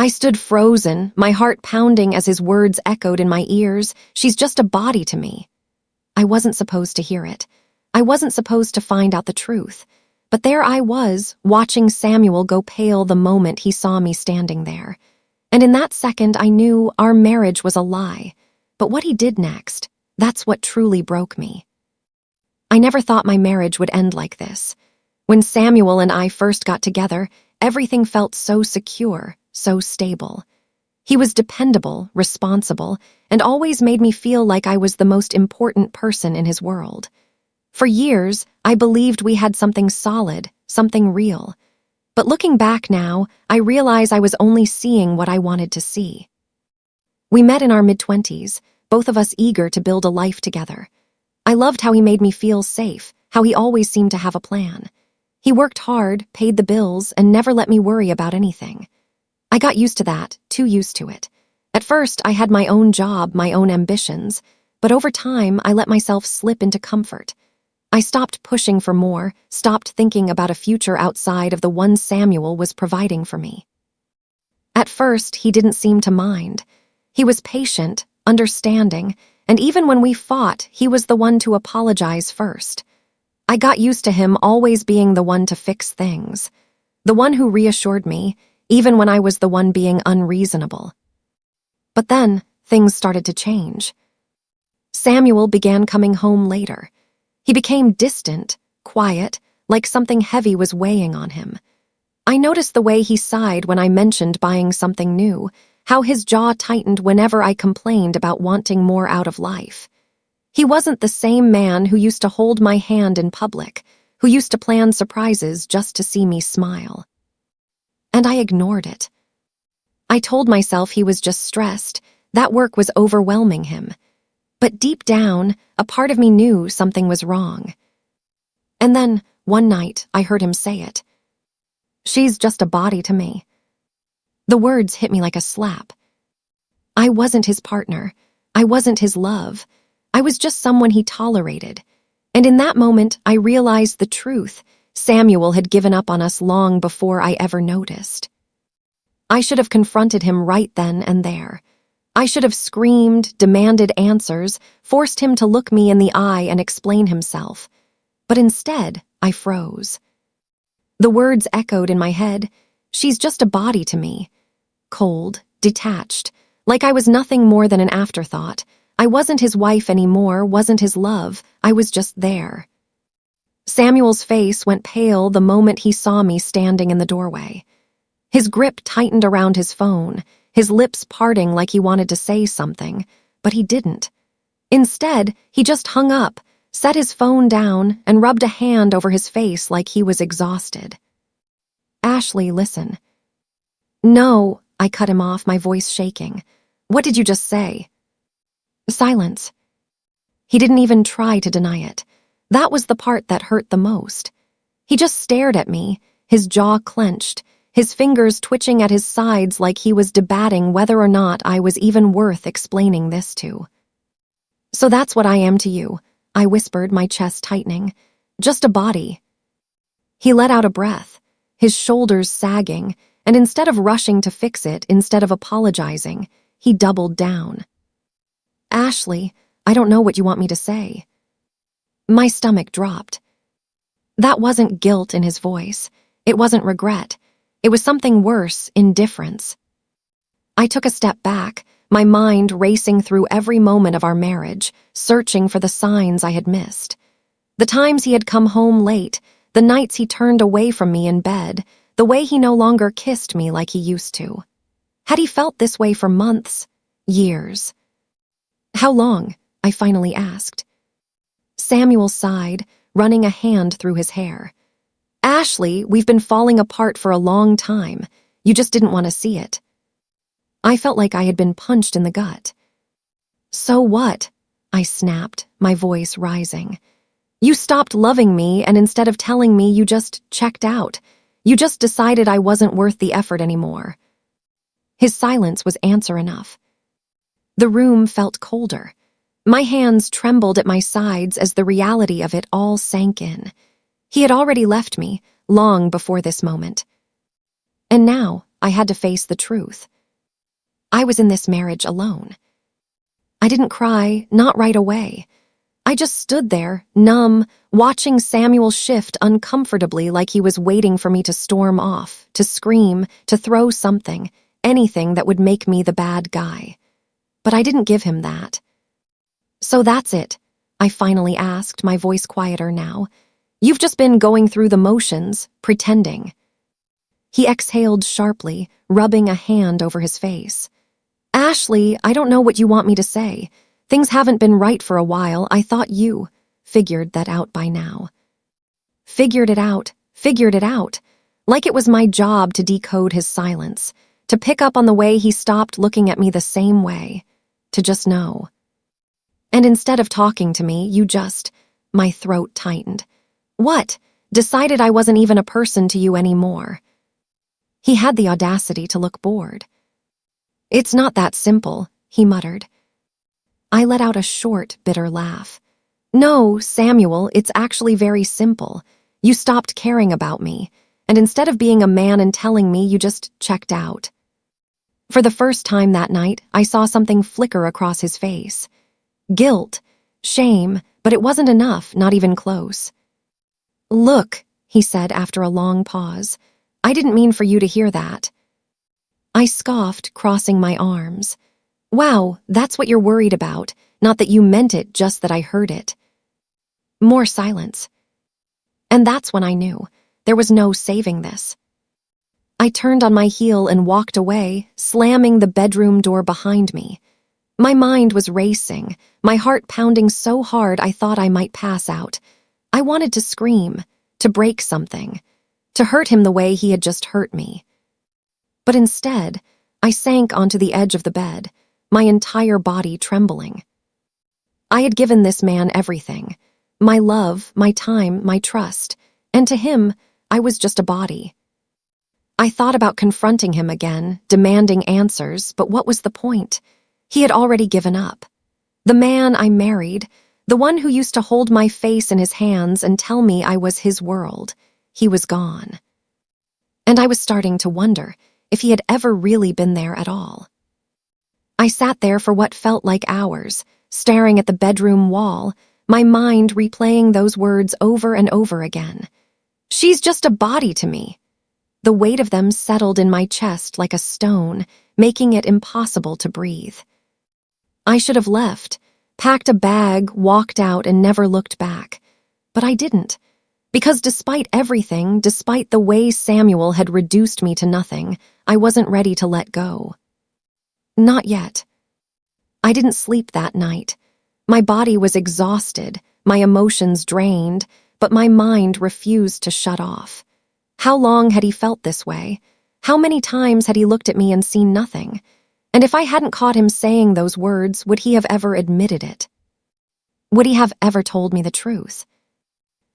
I stood frozen, my heart pounding as his words echoed in my ears. She's just a body to me. I wasn't supposed to hear it. I wasn't supposed to find out the truth. But there I was, watching Samuel go pale the moment he saw me standing there. And in that second, I knew our marriage was a lie. But what he did next, that's what truly broke me. I never thought my marriage would end like this. When Samuel and I first got together, everything felt so secure, so stable. He was dependable, responsible, and always made me feel like I was the most important person in his world. For years, I believed we had something solid, something real. But looking back now, I realize I was only seeing what I wanted to see. We met in our mid-20s, both of us eager to build a life together. I loved how he made me feel safe, how he always seemed to have a plan. He worked hard, paid the bills, and never let me worry about anything. I got used to that, too used to it. At first, I had my own job, my own ambitions, but over time, I let myself slip into comfort. I stopped pushing for more, stopped thinking about a future outside of the one Samuel was providing for me. At first, he didn't seem to mind. He was patient, understanding, and even when we fought, he was the one to apologize first. I got used to him always being the one to fix things, the one who reassured me, even when I was the one being unreasonable. But then, things started to change. Samuel began coming home later. He became distant, quiet, like something heavy was weighing on him. I noticed the way he sighed when I mentioned buying something new, how his jaw tightened whenever I complained about wanting more out of life. He wasn't the same man who used to hold my hand in public, who used to plan surprises just to see me smile. And I ignored it. I told myself he was just stressed, that work was overwhelming him. But deep down, a part of me knew something was wrong. And then, one night, I heard him say it. She's just a body to me. The words hit me like a slap. I wasn't his partner. I wasn't his love. I was just someone he tolerated. And in that moment, I realized the truth. Samuel had given up on us long before I ever noticed. I should have confronted him right then and there. I should have screamed, demanded answers, forced him to look me in the eye and explain himself. But instead, I froze. The words echoed in my head. She's just a body to me. Cold, detached, like I was nothing more than an afterthought. I wasn't his wife anymore, wasn't his love. I was just there. Samuel's face went pale the moment he saw me standing in the doorway. His grip tightened around his phone, his lips parting like he wanted to say something, but he didn't. Instead, he just hung up, set his phone down, and rubbed a hand over his face like he was exhausted. Ashley, listen. No, I cut him off, my voice shaking. What did you just say? Silence. He didn't even try to deny it. That was the part that hurt the most. He just stared at me, his jaw clenched, his fingers twitching at his sides like he was debating whether or not I was even worth explaining this to. So that's what I am to you, I whispered, my chest tightening. Just a body. He let out a breath, his shoulders sagging, and instead of rushing to fix it, instead of apologizing, he doubled down. Ashley, I don't know what you want me to say. My stomach dropped. That wasn't guilt in his voice. It wasn't regret. It was something worse, indifference. I took a step back, my mind racing through every moment of our marriage, searching for the signs I had missed. The times he had come home late, the nights he turned away from me in bed, the way he no longer kissed me like he used to. Had he felt this way for months, years? How long? I finally asked. Samuel sighed, running a hand through his hair. Ashley, we've been falling apart for a long time. You just didn't want to see it. I felt like I had been punched in the gut. So what? I snapped, my voice rising. You stopped loving me, and instead of telling me, you just checked out. You just decided I wasn't worth the effort anymore. His silence was answer enough. The room felt colder. My hands trembled at my sides as the reality of it all sank in. He had already left me, long before this moment. And now I had to face the truth. I was in this marriage alone. I didn't cry, not right away. I just stood there, numb, watching Samuel shift uncomfortably like he was waiting for me to storm off, to scream, to throw something, anything that would make me the bad guy. But I didn't give him that. "So that's it," I finally asked, my voice quieter now. "You've just been going through the motions, pretending." He exhaled sharply, rubbing a hand over his face. "Ashley, I don't know what you want me to say. Things haven't been right for a while. I thought you figured that out by now." Figured it out. Like it was my job to decode his silence, to pick up on the way he stopped looking at me the same way, to just know. "And instead of talking to me, you just—" My throat tightened. "What? Decided I wasn't even a person to you anymore?" He had the audacity to look bored. "It's not that simple," he muttered. I let out a short, bitter laugh. "No, Samuel, it's actually very simple. You stopped caring about me, and instead of being a man and telling me, you just checked out." For the first time that night, I saw something flicker across his face. Guilt, shame, but it wasn't enough, not even close. "Look," he said after a long pause, "I didn't mean for you to hear that." I scoffed, crossing my arms. "Wow, that's what you're worried about, not that you meant it, just that I heard it." More silence. And that's when I knew there was no saving this. I turned on my heel and walked away, slamming the bedroom door behind me. My mind was racing, my heart pounding so hard I thought I might pass out. I wanted to scream, to break something, to hurt him the way he had just hurt me. But instead, I sank onto the edge of the bed, my entire body trembling. I had given this man everything, my love, my time, my trust, and to him, I was just a body. I thought about confronting him again, demanding answers, but what was the point? He had already given up. The man I married, the one who used to hold my face in his hands and tell me I was his world, he was gone. And I was starting to wonder if he had ever really been there at all. I sat there for what felt like hours, staring at the bedroom wall, my mind replaying those words over and over again. "She's just a body to me." The weight of them settled in my chest like a stone, making it impossible to breathe. I should have left, packed a bag, walked out, and never looked back. But I didn't, because despite everything, despite the way Samuel had reduced me to nothing, I wasn't ready to let go. Not yet. I didn't sleep that night. My body was exhausted, my emotions drained, but my mind refused to shut off. How long had he felt this way? How many times had he looked at me and seen nothing? And if I hadn't caught him saying those words, would he have ever admitted it? Would he have ever told me the truth?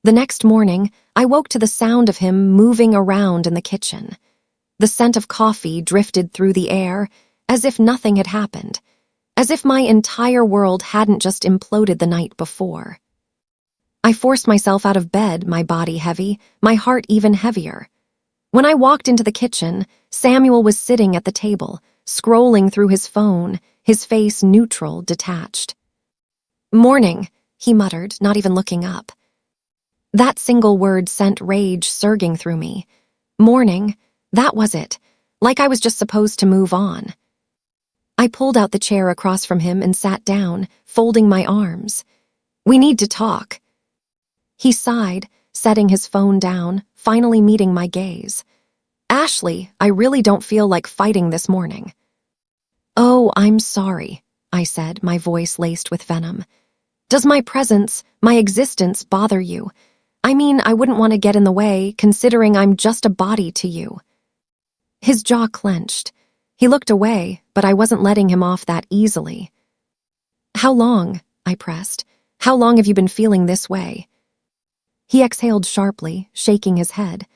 The next morning, I woke to the sound of him moving around in the kitchen. The scent of coffee drifted through the air, as if nothing had happened, as if my entire world hadn't just imploded the night before. I forced myself out of bed, my body heavy, my heart even heavier. When I walked into the kitchen, Samuel was sitting at the table, scrolling through his phone, his face neutral, detached. "Morning," he muttered, not even looking up. That single word sent rage surging through me. Morning, that was it, like I was just supposed to move on. I pulled out the chair across from him and sat down, folding my arms. "We need to talk." He sighed, setting his phone down, finally meeting my gaze. "Ashley, I really don't feel like fighting this morning." "Oh, I'm sorry," I said, my voice laced with venom. "Does my presence, my existence bother you? I mean, I wouldn't want to get in the way, considering I'm just a body to you." His jaw clenched. He looked away, but I wasn't letting him off that easily. "How long?" I pressed. "How long have you been feeling this way?" He exhaled sharply, shaking his head.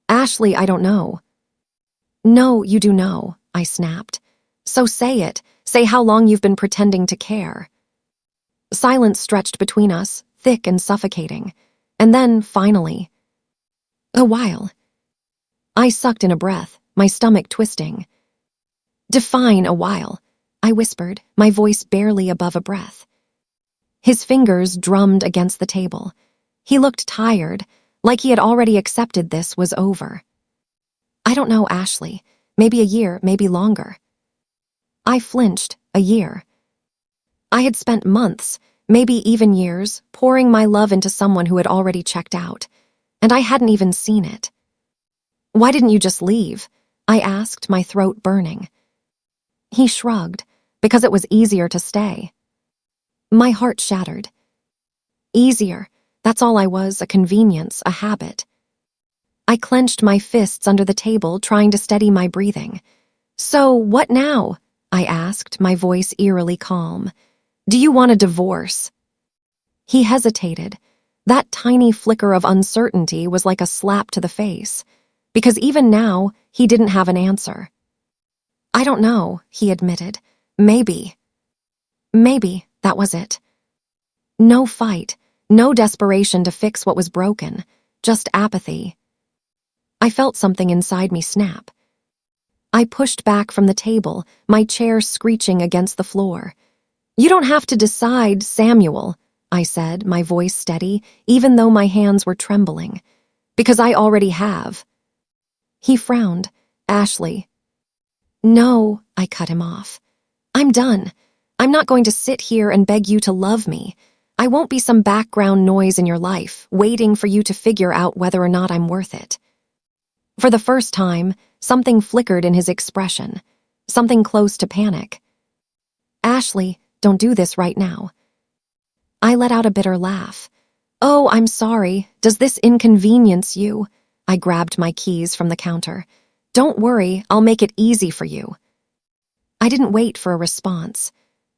"Ashley, I don't know." "No, you do know," I snapped. "So say it. Say how long you've been pretending to care." Silence stretched between us, thick and suffocating. And then, finally, "A while." I sucked in a breath, my stomach twisting. Define a while, I whispered, my voice barely above a breath. His fingers drummed against the table. He looked tired, like he had already accepted this was over. I don't know, Ashley. Maybe a year, maybe longer. I flinched. A year. I had spent months, maybe even years, pouring my love into someone who had already checked out, and I hadn't even seen it. Why didn't you just leave? I asked, my throat burning. He shrugged, because it was easier to stay. My heart shattered. Easier. That's all I was, a convenience, a habit. I clenched my fists under the table, trying to steady my breathing. So, what now? I asked, my voice eerily calm. Do you want a divorce? He hesitated. That tiny flicker of uncertainty was like a slap to the face, because even now, he didn't have an answer. I don't know, he admitted. Maybe. Maybe, that was it. No fight, no desperation to fix what was broken, just apathy. I felt something inside me snap. I pushed back from the table, my chair screeching against the floor. You don't have to decide, Samuel, I said, my voice steady, even though my hands were trembling. Because I already have. He frowned. Ashley. No, I cut him off. I'm done. I'm not going to sit here and beg you to love me. I won't be some background noise in your life, waiting for you to figure out whether or not I'm worth it. For the first time, something flickered in his expression, something close to panic. Ashley, don't do this right now. I let out a bitter laugh. Oh, I'm sorry. Does this inconvenience you? I grabbed my keys from the counter. Don't worry, I'll make it easy for you. I didn't wait for a response.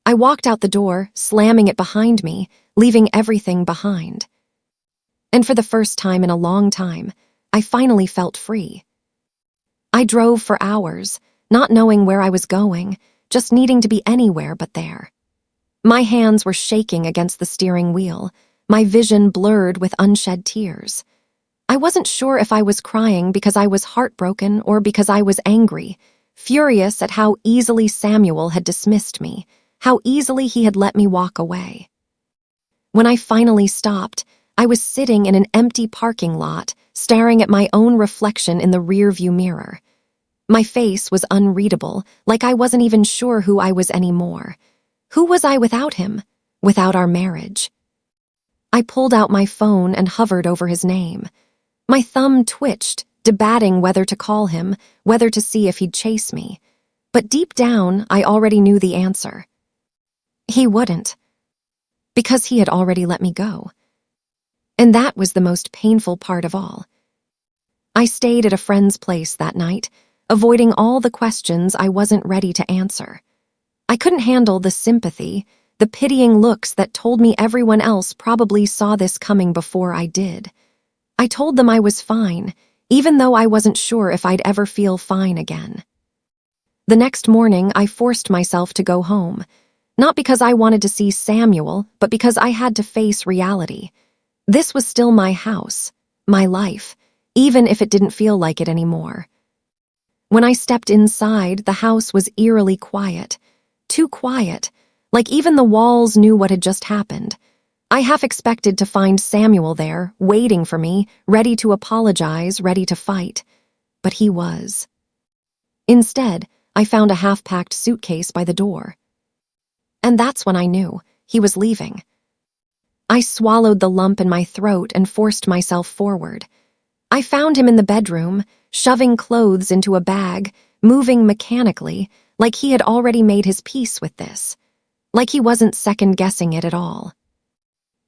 I walked out the door, slamming it behind me, leaving everything behind. And for the first time in a long time, I finally felt free. I drove for hours, not knowing where I was going, just needing to be anywhere but there. My hands were shaking against the steering wheel, my vision blurred with unshed tears. I wasn't sure if I was crying because I was heartbroken or because I was angry, furious at how easily Samuel had dismissed me, how easily he had let me walk away. When I finally stopped, I was sitting in an empty parking lot, staring at my own reflection in the rearview mirror. My face was unreadable, like I wasn't even sure who I was anymore. Who was I without him? Without our marriage? I pulled out my phone and hovered over his name. My thumb twitched, debating whether to call him, whether to see if he'd chase me. But deep down, I already knew the answer. He wouldn't. Because he had already let me go. And that was the most painful part of all. I stayed at a friend's place that night, avoiding all the questions I wasn't ready to answer. I couldn't handle the sympathy, the pitying looks that told me everyone else probably saw this coming before I did. I told them I was fine, even though I wasn't sure if I'd ever feel fine again. The next morning, I forced myself to go home, not because I wanted to see Samuel, but because I had to face reality. This was still my house, my life, even if it didn't feel like it anymore. When I stepped inside, the house was eerily quiet. Too quiet, like even the walls knew what had just happened. I half expected to find Samuel there, waiting for me, ready to apologize, ready to fight. But he was. Instead, I found a half-packed suitcase by the door. And that's when I knew he was leaving. I swallowed the lump in my throat and forced myself forward. I found him in the bedroom, shoving clothes into a bag, moving mechanically, like he had already made his peace with this. Like he wasn't second-guessing it at all.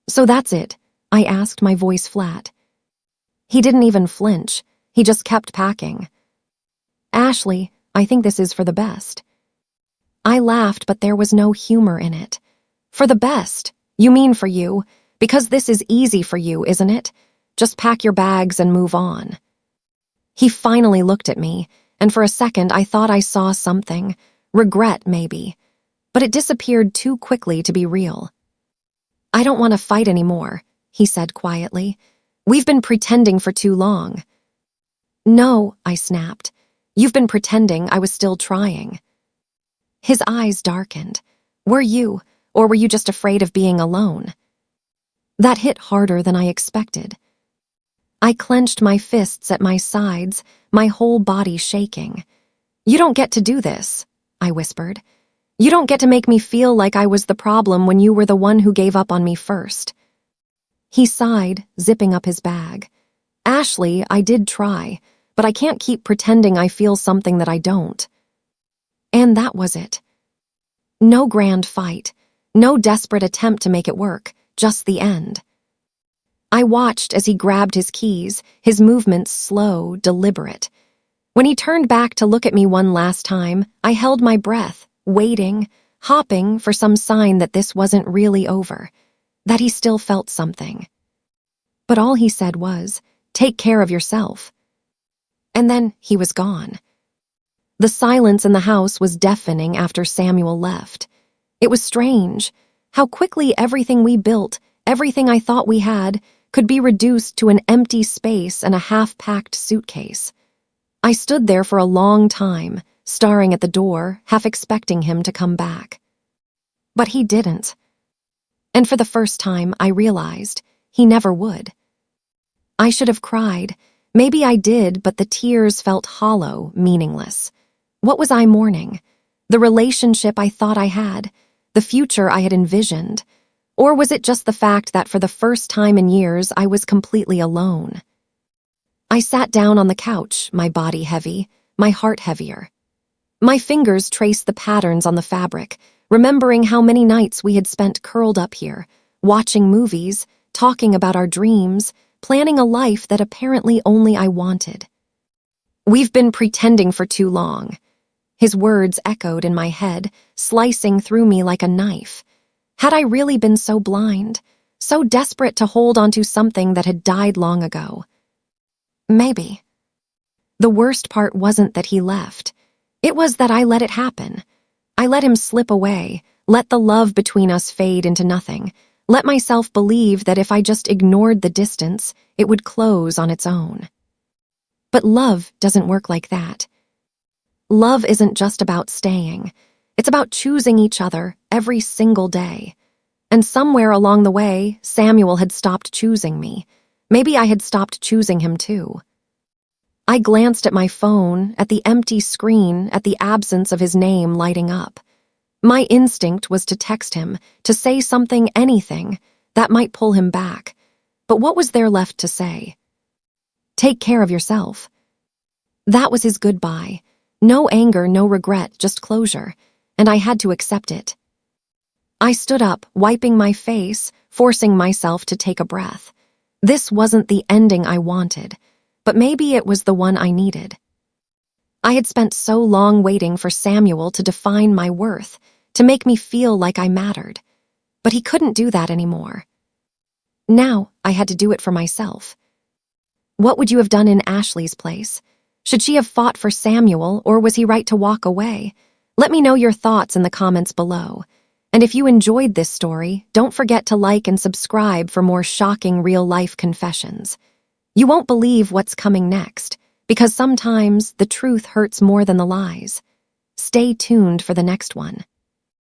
So that's it, I asked, my voice flat. He didn't even flinch. He just kept packing. Ashley, I think this is for the best. I laughed, but there was no humor in it. For the best? You mean for you? Because this is easy for you, isn't it? Just pack your bags and move on. He finally looked at me, and for a second I thought I saw something. Regret, maybe. But it disappeared too quickly to be real. I don't want to fight anymore, he said quietly. We've been pretending for too long. No, I snapped. You've been pretending I was still trying. His eyes darkened. Were you, or were you just afraid of being alone? That hit harder than I expected. I clenched my fists at my sides, my whole body shaking. You don't get to do this, I whispered. You don't get to make me feel like I was the problem when you were the one who gave up on me first. He sighed, zipping up his bag. Ashley, I did try, but I can't keep pretending I feel something that I don't. And that was it. No grand fight, no desperate attempt to make it work, just the end. I watched as he grabbed his keys, his movements slow, deliberate. When he turned back to look at me one last time, I held my breath, waiting, hopping for some sign that this wasn't really over, that he still felt something. But all he said was, "Take care of yourself." And then he was gone. The silence in the house was deafening after Samuel left. It was strange, how quickly everything we built, everything I thought we had, could be reduced to an empty space and a half-packed suitcase. I stood there for a long time, staring at the door, half expecting him to come back. But he didn't. And for the first time, I realized he never would. I should have cried. Maybe I did, but the tears felt hollow, meaningless. What was I mourning? The relationship I thought I had? The future I had envisioned? Or was it just the fact that for the first time in years I was completely alone? I sat down on the couch, my body heavy, my heart heavier. My fingers traced the patterns on the fabric, remembering how many nights we had spent curled up here, watching movies, talking about our dreams, planning a life that apparently only I wanted. We've been pretending for too long. His words echoed in my head, slicing through me like a knife. Had I really been so blind, so desperate to hold onto something that had died long ago? Maybe. The worst part wasn't that he left. It was that I let it happen. I let him slip away, let the love between us fade into nothing, let myself believe that if I just ignored the distance, it would close on its own. But love doesn't work like that. Love isn't just about staying. It's about choosing each other every single day. And somewhere along the way, Samuel had stopped choosing me. Maybe I had stopped choosing him too. I glanced at my phone, at the empty screen, at the absence of his name lighting up. My instinct was to text him, to say something, anything, that might pull him back. But what was there left to say? Take care of yourself. That was his goodbye. No anger, no regret, just closure. And I had to accept it. I stood up, wiping my face, forcing myself to take a breath. This wasn't the ending I wanted, but maybe it was the one I needed. I had spent so long waiting for Samuel to define my worth, to make me feel like I mattered. But he couldn't do that anymore. Now I had to do it for myself. What would you have done in Ashley's place? Should she have fought for Samuel, or was he right to walk away? Let me know your thoughts in the comments below. And if you enjoyed this story, don't forget to like and subscribe for more shocking real-life confessions. You won't believe what's coming next, because sometimes the truth hurts more than the lies. Stay tuned for the next one.